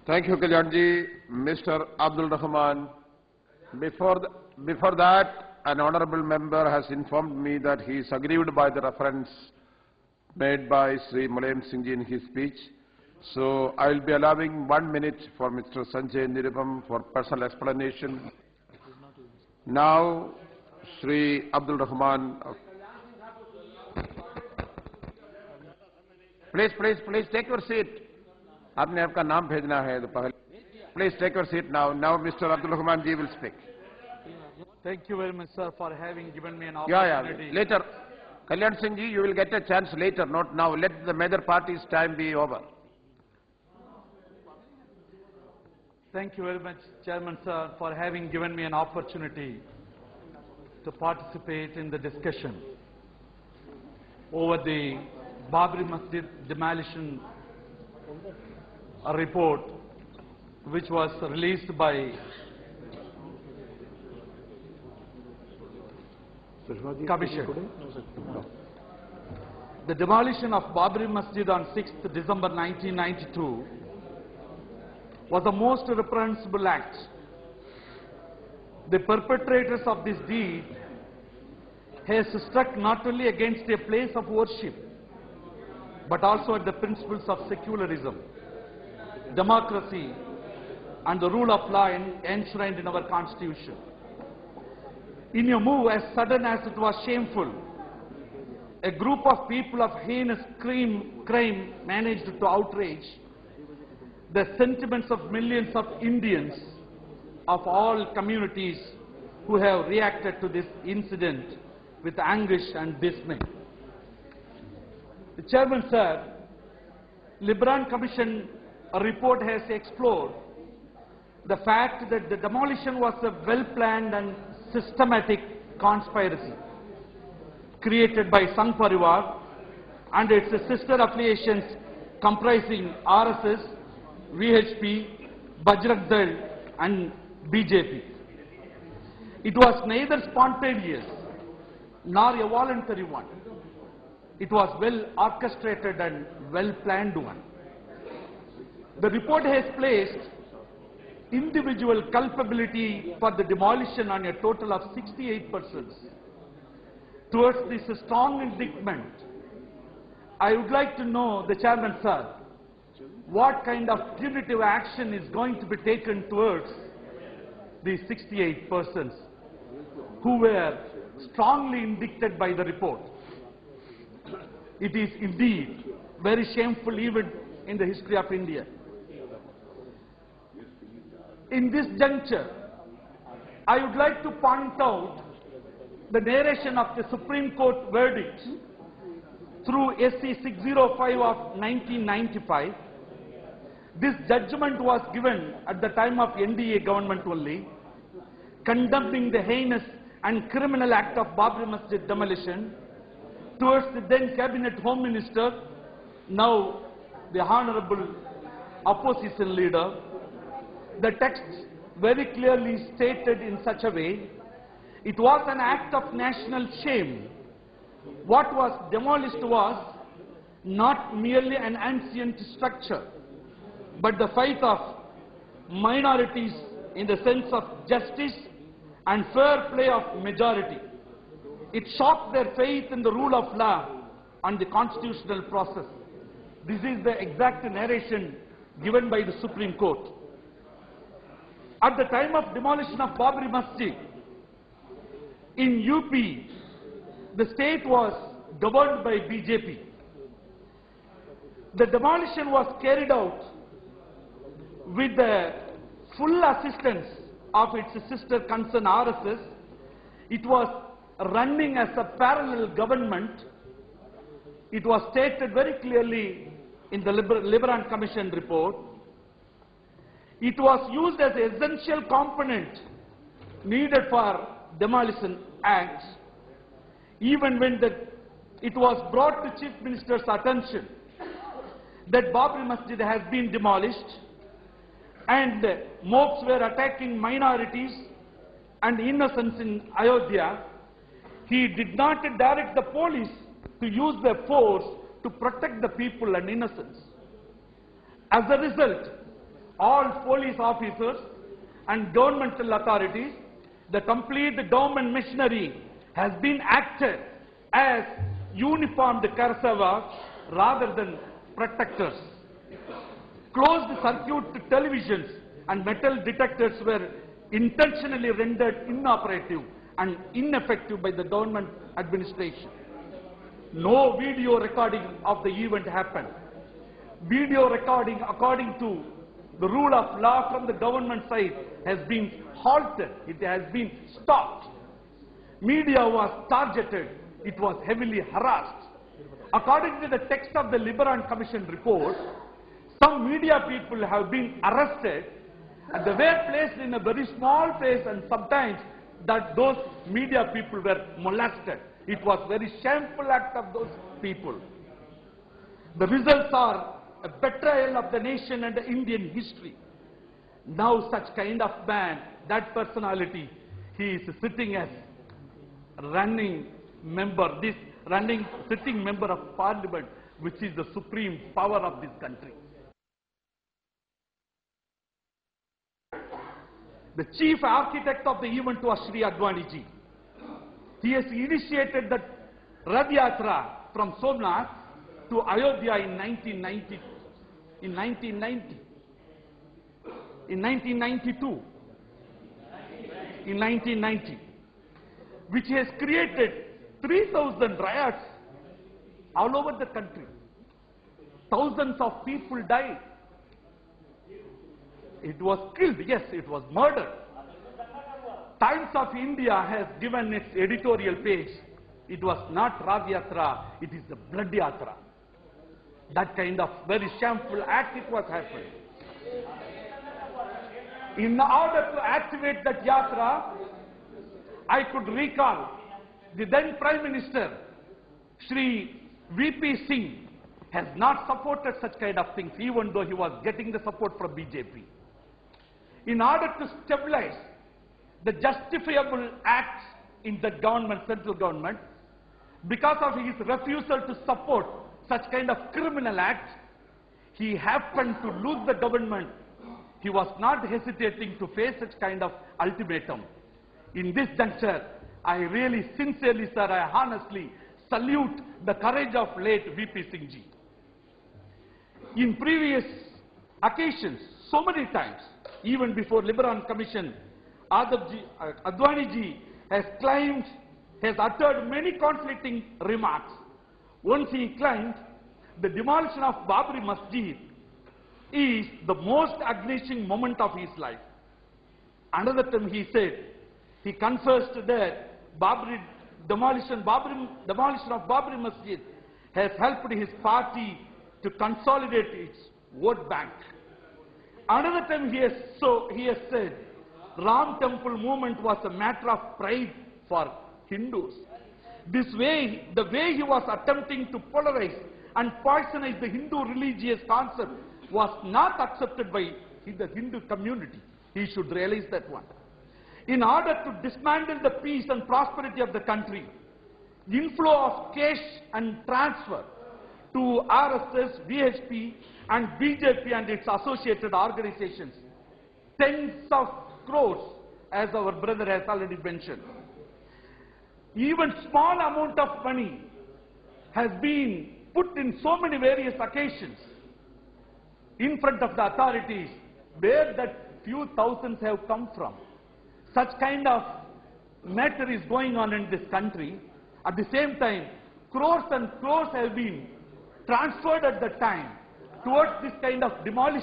Thank you, Kalyanji. Mr. Abdul Rahman. Before that, an honorable member has informed me that he is aggrieved by the reference made by Sri Mulayam Singh ji in his speech. So I will be allowing 1 minute for Mr. Sanjay Nirupam for personal explanation. Now, Sri Abdul Rahman. Please take your seat. आपने आपका नाम भेजना है तो पहले. Please take your seat now. Now Mr. Abdul Rahman ji will speak. Thank you very much, sir, for having given me an opportunity. Yeah. Later, Kalyan Singh ji, you will get a chance later, not now. Let the major party's time be over. Thank you very much, Chairman, sir, for having given me an opportunity to participate in the discussion over the Babri Masjid demolition report, which was released by Commission. The demolition of Babri Masjid on 6th December 1992 was a most reprehensible act. The perpetrators of this deed has struck not only against a place of worship, but also at the principles of secularism, democracy, and the rule of law enshrined in our Constitution. In a move as sudden as it was shameful, a group of people of heinous crime managed to outrage the sentiments of millions of Indians of all communities who have reacted to this incident with anguish and dismay. The Chairman, sir, Libran Commission report has explored the fact that the demolition was a well-planned and systematic conspiracy created by Sangh Parivar and its sister affiliations comprising RSS, VHP, Bajrang Dal and BJP. It was neither spontaneous nor a voluntary one. It was well orchestrated and well planned one. The report has placed individual culpability for the demolition on a total of 68 persons. Towards this strong indictment, I would like to know, the Chairman, sir, what kind of punitive action is going to be taken towards these 68 persons who were strongly indicted by the report. It is indeed very shameful even in the history of India. In this juncture, I would like to point out the narration of the Supreme Court verdict through SC 605 of 1995. This judgment was given at the time of NDA government only, condemning the heinous and criminal act of Babri Masjid demolition towards the then Cabinet Home Minister, now the Honorable Opposition Leader. The text very clearly stated in such a way, it was an act of national shame. What was demolished was not merely an ancient structure, but the fight of minorities in the sense of justice and fair play of majority. It shocked their faith in the rule of law and the constitutional process. This is the exact narration given by the Supreme Court. At the time of demolition of Babri Masjid, in UP, the state was governed by BJP. The demolition was carried out with the full assistance of its sister concern RSS. It was running as a parallel government. It was stated very clearly in the Libran Commission report. It was used as an essential component needed for demolition acts, even when it was brought to Chief Minister's attention that Babri Masjid has been demolished and mobs were attacking minorities and innocents in Ayodhya. He did not direct the police to use their force to protect the people and innocents. As a result, all police officers and governmental authorities. The complete government machinery has been acted as uniformed Karsavas rather than protectors. Closed circuit televisions and metal detectors were intentionally rendered inoperative and ineffective by the government administration. No video recording of the event happened. Video recording, according to the rule of law from the government side, has been halted. It has been stopped. Media was targeted. It was heavily harassed. According to the text of the Liberan Commission report, some media people have been arrested and they were placed in a very small place, and sometimes that those media people were molested. It was very shameful act of those people. The results are a betrayal of the nation and the Indian history. Now such kind of man, that personality, he is sitting as running member, sitting member of parliament, which is the supreme power of this country. The chief architect of the event was Shri Advani ji. He has initiated the Rath Yatra from Somnath to Ayodhya in 1992, which has created 3,000 riots all over the country. Thousands of people died. It was killed, yes, it was murdered. Times of India has given its editorial page. It was not Rath Yatra, it is the Blood Yatra. That kind of very shameful act it was happening. In order to activate that Yatra, I could recall the then Prime Minister, Shri V.P. Singh, has not supported such kind of things, even though he was getting the support from BJP. In order to stabilize the justifiable acts in the government, central government, because of his refusal to support such kind of criminal acts, he happened to lose the government. He was not hesitating to face such kind of ultimatum. In this juncture, I really sincerely, sir, I honestly salute the courage of late V.P. Singh ji. In previous occasions, so many times, even before Liberan Commission, Advani ji has claimed, has uttered many conflicting remarks. Once he claimed the demolition of Babri Masjid is the most astonishing moment of his life. Another time he said, he confessed that demolition of Babri Masjid has helped his party to consolidate its vote bank. Another time he has said, Ram Temple movement was a matter of pride for Hindus. The way he was attempting to polarize and poisonize the Hindu religious concept was not accepted by the Hindu community. He should realize that one. In order to dismantle the peace and prosperity of the country, the inflow of cash and transfer to RSS, VHP and BJP and its associated organizations, tens of crores, as our brother has already mentioned. Even small amount of money has been put in so many various occasions in front of the authorities, where that few thousands have come from. Such kind of matter is going on in this country. At the same time, crores and crores have been transferred at the time towards this kind of demolition